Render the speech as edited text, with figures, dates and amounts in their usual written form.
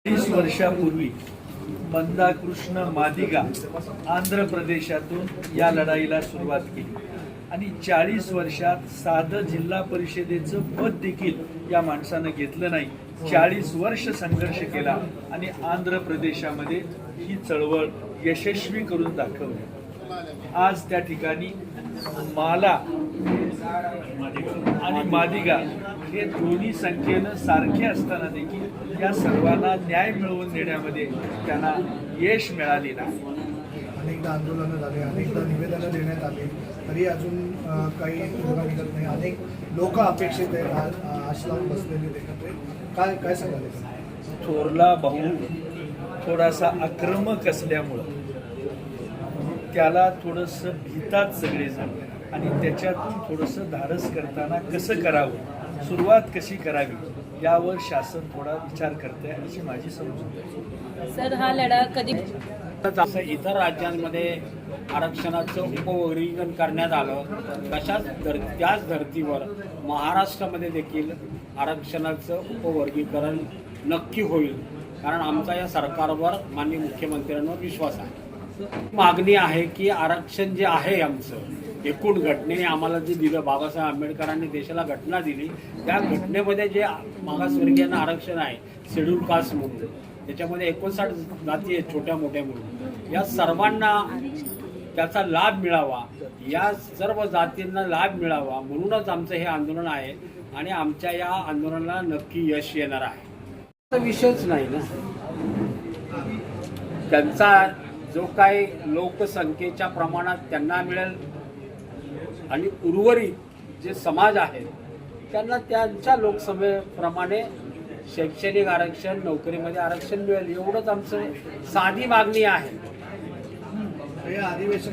30 वर्षापूर्वी मंदाकृष्ण मादिगा आंध्र प्रदेशातून या लढाईला सुरुवात केली आणि 40 वर्षात साधं जिल्हा परिषदेचं पद देखील या माणसानं घेतलं नाही. 40 वर्ष संघर्ष केला आणि आंध्र प्रदेशामध्ये ही चळवळ यशस्वी करून दाखवली. आज त्या ठिकाणी माला आणि मादिगा हे दोन्ही संख्येनं सारखे असताना देखील या सर्वांना न्याय मिळवून देण्यामध्ये त्यांना यश मिळालेलं आहे. अनेकदा आंदोलनं झाले, अनेकदा निवेदनं देण्यात आली, तरी अजून काही तोडगा निघत नाही. अनेक लोक अपेक्षित आहेत, आश्रम बसलेले देखत काय काय सांगाले? थोरला भाऊ थोडासा आक्रमक असल्यामुळं त्याला थोडंसं भीतात सगळेजण आणि त्याच्यात थोडंसं धाडस करताना कसं करावं, सुरुवात कशी करावी यावर शासन थोडा विचार करते अशी माझी समजूत आहे. सर, हा लढा कधी जसं इतर राज्यांमध्ये आरक्षणाचं उपवर्गीकरण करण्यात आलं त्याच धर्तीवर महाराष्ट्रामध्ये देखील आरक्षणाचं उपवर्गीकरण नक्की होईल, कारण आमचा या सरकारवर माननीय मुख्यमंत्र्यांवर विश्वास आहे. मागणी आहे की आरक्षण जे आहे आमचं एकूण घटनेने आम्हाला जे दिलं, बाबासाहेब आंबेडकरांनी देशाला घटना दिली, त्या घटनेमध्ये जे मागासवर्गीयांना आरक्षण आहे शेड्यूल कास्ट म्हणून, त्याच्यामध्ये 59 जाती आहेत छोट्या मोठ्या म्हणून, या सर्वांना त्याचा लाभ मिळावा, या सर्व जातींना लाभ मिळावा म्हणूनच आमचं हे आंदोलन आहे आणि आमच्या या आंदोलनाला नक्की यश येणार आहे. विषयच नाही ना, त्यांचा जो काही लोकसंख्येच्या प्रमाणात त्यांना मिळेल आणि उर्वरित जे समाज आहे त्यांना त्यांच्या लोकसंख्येप्रमाणे शैक्षणिक आरक्षण, नोकरीमध्ये आरक्षण मिळेल, एवढंच आमचं साधी मागणी आहे. हे अधिवेशन